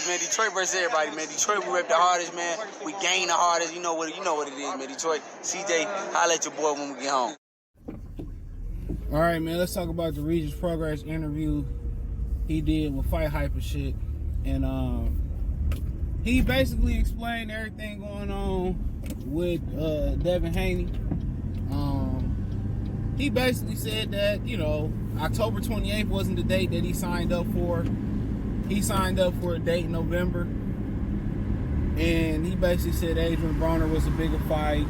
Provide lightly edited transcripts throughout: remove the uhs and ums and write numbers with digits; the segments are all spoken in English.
man. Detroit versus everybody, man. Detroit, we rep the hardest, man. We gain the hardest. You know what it is, man. Detroit, CJ, holla at your boy when we get home. All right, man. Let's talk about the Regis Prograis interview he did with Fight Hyper shit, and he basically explained everything going on with Devin Haney. He basically said that, you know, October 28th wasn't the date that he signed up for. He signed up for a date in November. And he basically said Adrien Broner was a bigger fight.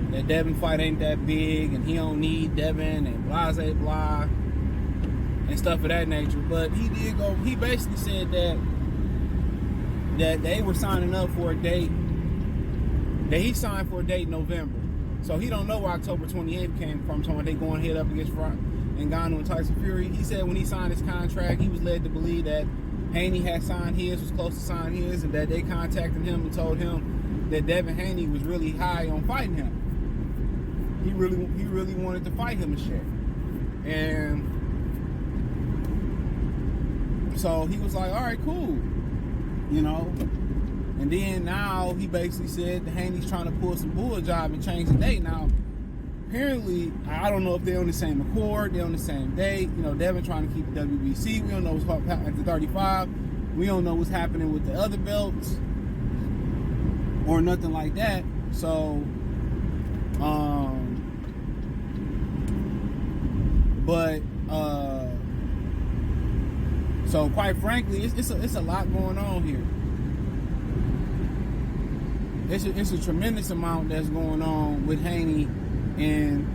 That Devin fight ain't that big and he don't need Devin and blah, blah, and stuff of that nature. But he basically said that they were signing up for a date, that he signed for a date in November. So he don't know where October 28th came from, talking about they going head up against Ngannou and Tyson Fury. He said when he signed his contract, he was led to believe that Haney had signed his, was close to signing his, and that they contacted him and told him that Devin Haney was really high on fighting him. He really wanted to fight him and shit. And so he was like, all right, cool. You know? And then now he basically said that Haney's trying to pull some bull job and change the date. Now, apparently, I don't know if they're on the same accord, they're on the same date. You know, Devin trying to keep the WBC. We don't know what's happening at the 35. We don't know what's happening with the other belts or nothing like that. So, so quite frankly, it's a lot going on here. It's a tremendous amount that's going on with Haney and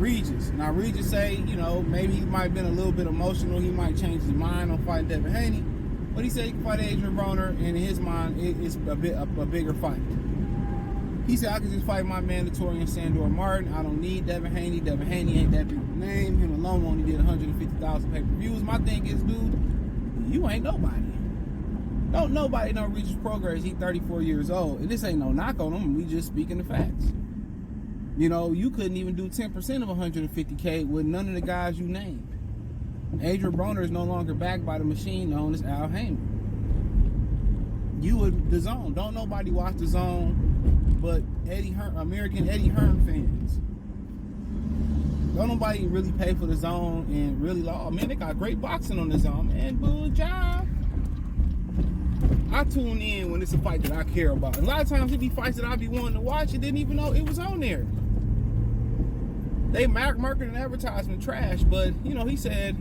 Regis. Now Regis say, you know, maybe he might have been a little bit emotional. He might change his mind on fighting Devin Haney, but he said he can fight Adrien Broner, and in his mind, it's a bigger fight. He said I can just fight my mandatory and Sandor Martin. I don't need Devin Haney. Devin Haney ain't that big of a name. Him alone only did 150,000 pay-per-views. My thing is, dude, you ain't nobody. Don't nobody know Regis Prograis. He's 34 years old. And this ain't no knock on him. We just speaking the facts. You know, you couldn't even do 10% of 150K with none of the guys you named. Adrien Broner is no longer backed by the machine known as Al Haney. You would the Zone. Don't nobody watch the Zone but American Eddie Hearn fans. Don't nobody really pay for the Zone and really, oh man, they got great boxing on the Zone, man. Good job. I tune in when it's a fight that I care about. And a lot of times it be fights that I be wanting to watch and didn't even know it was on there. They marketing and advertisement trash, but you know, he said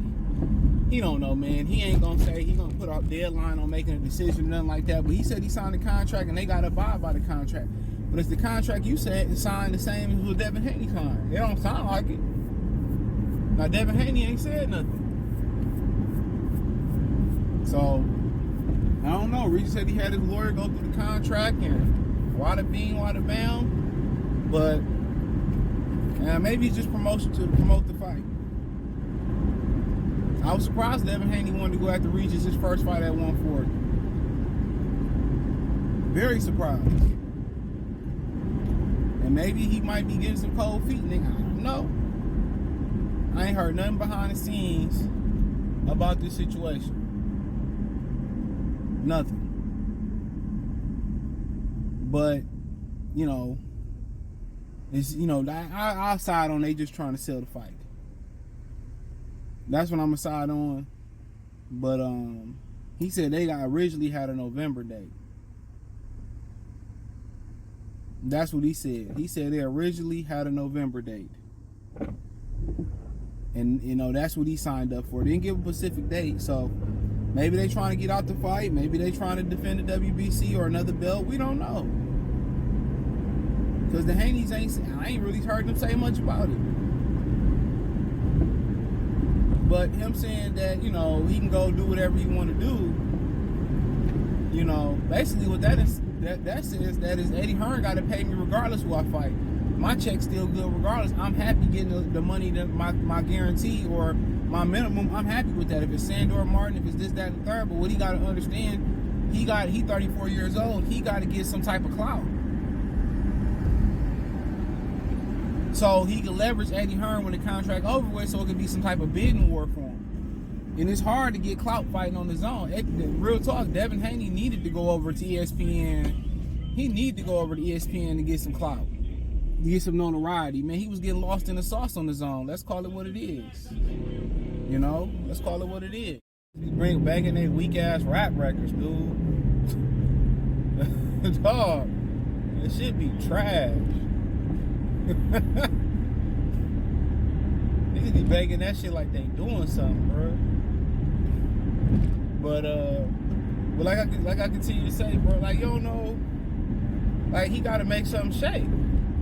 he don't know, man. He ain't gonna say he gonna put a deadline on making a decision, nothing like that. But he said he signed a contract and they gotta abide by the contract. But it's the contract you said signed the same as what Devin Haney signed. It don't sound like it. Now Devin Haney ain't said nothing. So I don't know. Regis said he had his lawyer go through the contract and wada bing, wada bam. But maybe it's just promotion to promote the fight. I was surprised Devin Haney wanted to go after Regis his first fight at 140. Very surprised. And maybe he might be getting some cold feet, nigga. I don't know. I ain't heard nothing behind the scenes about this situation. Nothing. But, you know, it's, you know, I side on they just trying to sell the fight. That's what I'm gonna side on. But he said they originally had a November date. That's what he said. He said they originally had a November date. And, you know, that's what he signed up for. They didn't give a specific date, so maybe they trying to get out the fight. Maybe they trying to defend the WBC or another belt. We don't know. Because the Haneys I ain't really heard them say much about it. But him saying that, you know, he can go do whatever he want to do, you know, basically what that is, that says that is Eddie Hearn got to pay me regardless who I fight. My check's still good regardless. I'm happy getting the money, that my guarantee or my minimum. I'm happy with that. If it's Sandor Martin, if it's this, that, and the third. But what he got to understand, he 34 years old. He got to get some type of clout. So he can leverage Eddie Hearn when the contract over with, so it could be some type of bidding war for him. And it's hard to get clout fighting on his own. Real talk, Devin Haney needed to go over to ESPN. He needed to go over to ESPN to get some clout, to get some notoriety. Man, he was getting lost in the sauce on his own. Let's call it what it is. You know, let's call it what it is. Bring back in their weak ass rap records, dude. Dog, it should be trash. Niggas be begging that shit like they doing something, bro. But like I continue to say, bro, like, you don't know, like, he got to make something shake.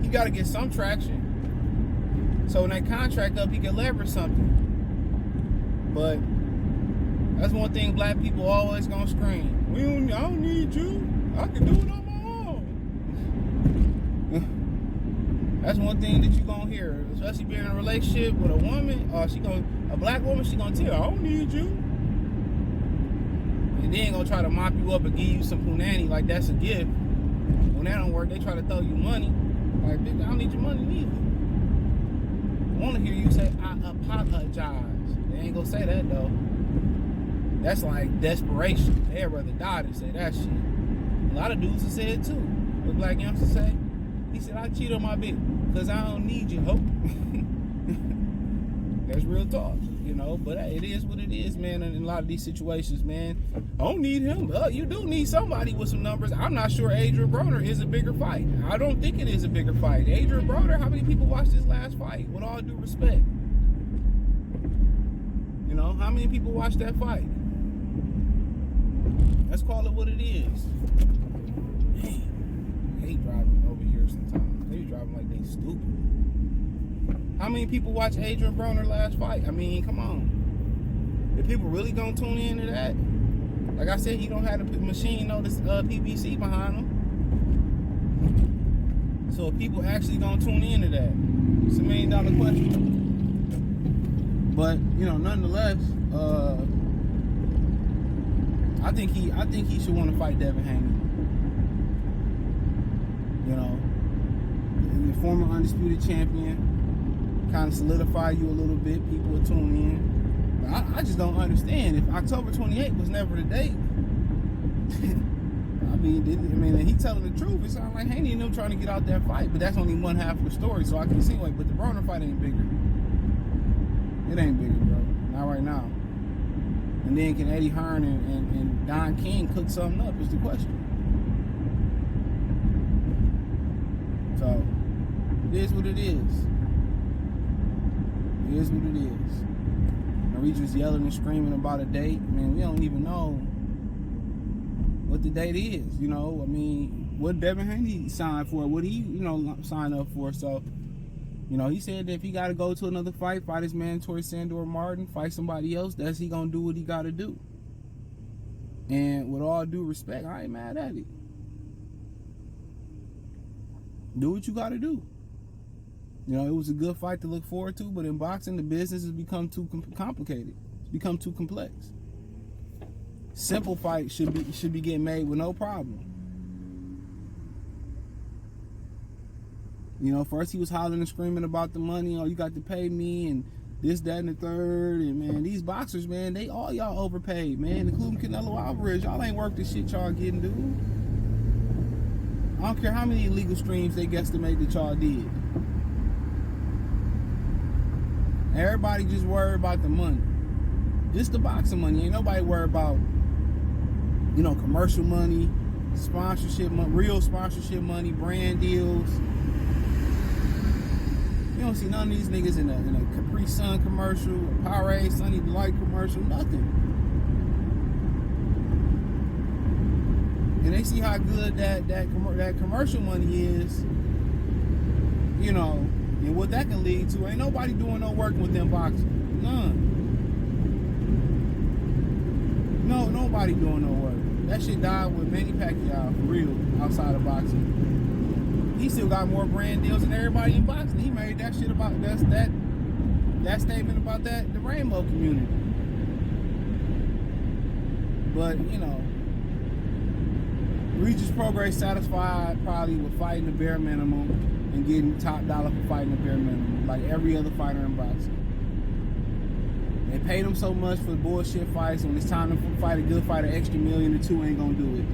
He got to get some traction. So when that contract up, he can leverage something. But that's one thing black people always gonna scream. I don't need you. I can do it on my own. That's one thing that you gonna hear, especially being in a relationship with a woman, or a black woman, she gonna tell you, I don't need you. And they ain't gonna try to mop you up and give you some punani like that's a gift. When that don't work, they try to throw you money. Like, bitch, I don't need your money neither. I wanna hear you say, I apologize. They ain't gonna say that though. That's like desperation. They'd rather die than say that shit. A lot of dudes have said it too. What black youngsters say? He said, I cheat on my bitch because I don't need you, hope. That's real talk, you know. But hey, it is what it is, man. In a lot of these situations, man, I don't need him. You do need somebody with some numbers. I'm not sure Adrien Broner is a bigger fight. I don't think it is a bigger fight. Adrien Broner, how many people watched his last fight? With all due respect. You know, how many people watched that fight? Let's call it what it is. Damn, I hate driving over here sometimes. They be driving like they stupid. How many people watch Adrien Broner last fight? I mean, come on. If people really gonna tune into that, like I said, he don't have the machine notice PBC behind him. So if people actually gonna tune into that, it's $1 million question. But you know, nonetheless, I think he should want to fight Devin Haney. You know, the former undisputed champion, kind of solidify you a little bit. People will tune in. But I just don't understand. If October 28th was never the date, I mean, he telling the truth. It sounds like Haney and them trying to get out that fight, but that's only one half of the story. So I can see but the Broner fight ain't bigger. It ain't bigger, bro. Not right now. And then can Eddie Hearn and Don King cook something up is the question. So, it is what it is. It is what it is. Regis yelling and screaming about a date. Man, we don't even know what the date is. You know, I mean, what Devin Haney signed for? What he, sign up for? So, he said that if he got to go to another fight his mandatory Sandor Martin, fight somebody else, that's he gonna do what he got to do. And with all due respect, I ain't mad at it. Do what you got to do. It was a good fight to look forward to, but in boxing, the business has become too complicated. It's become too complex. Simple fights should be getting made with no problem. First he was hollering and screaming about the money. Oh, you got to pay me and this, that, and the third. And man, these boxers, man, they all y'all overpaid, man, including Canelo Alvarez. Y'all ain't worth the shit y'all getting, dude. I don't care how many illegal streams they guesstimate that y'all did. Everybody just worried about the money. Just the boxing money. Ain't nobody worried about, commercial money, sponsorship money, real sponsorship money, brand deals. You don't see none of these niggas in a Capri Sun commercial, a Powerade Sunny Delight commercial, nothing. And they see how good that commercial money is, and what that can lead to. Ain't nobody doing no work with them boxing. None. No, nobody doing no work. That shit died with Manny Pacquiao, for real, outside of boxing. He still got more brand deals than everybody in boxing. He made that shit about that statement about the rainbow community. But, Regis Prograis satisfied probably with fighting the bare minimum and getting top dollar for fighting the bare minimum, like every other fighter in boxing. They paid him so much for bullshit fights. When it's time to fight a good fight, an extra $1 million or $2 million ain't gonna do it.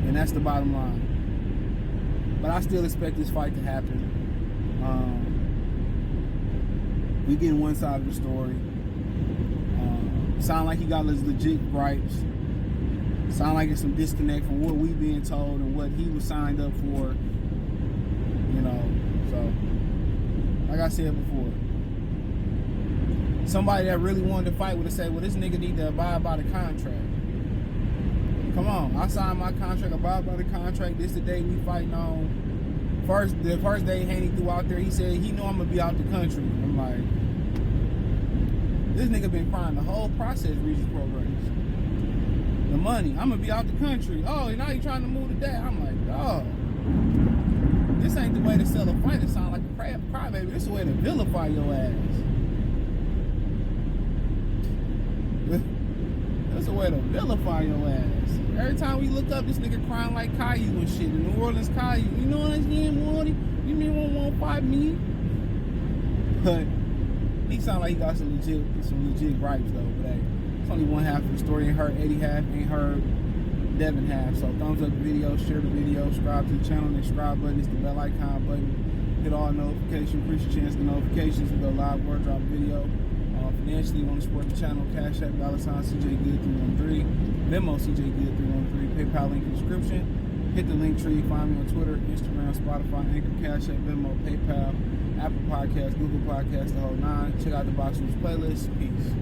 And that's the bottom line. But I still expect this fight to happen. We getting one side of the story. Sound like he got his legit gripes. Sound like it's some disconnect from what we being told and what he was signed up for. You know, so like I said before, somebody that really wanted to fight would have said, well, this nigga need to abide by the contract. Come on, I signed my contract, abide by the contract. This the day we fighting on. The first day Haney threw out there, he said he knew I'm gonna be out the country. I'm like, this nigga been crying the whole process, Regis Prograis. The money, I'm gonna be out the country. Oh, now you trying to move to that. I'm like, dog, this ain't the way to sell a fight. It sound like a crybaby. This is the way to vilify your ass. That's a way to vilify your ass. Every time we look up, this nigga crying like Caillou and shit. The New Orleans Caillou. You know what I'm saying, Morty? You mean won't fight me? But he sound like he got some legit gripes though. But hey, it's only one half of the story. Ain't heard Eddie half, ain't heard Devin half. So thumbs up the video, share the video, subscribe to the channel. The subscribe button is the bell icon button. Hit all notifications, increase your chance to notifications. We go live, word drop video. Financially, you want to support the channel, Cash App, $CJGood313, Venmo, CJGood313, PayPal link in the description. Hit the link tree, find me on Twitter, Instagram, Spotify, Anchor, Cash App, Venmo, PayPal, Apple Podcasts, Google Podcasts, the whole nine. Check out the Box News playlist. Peace.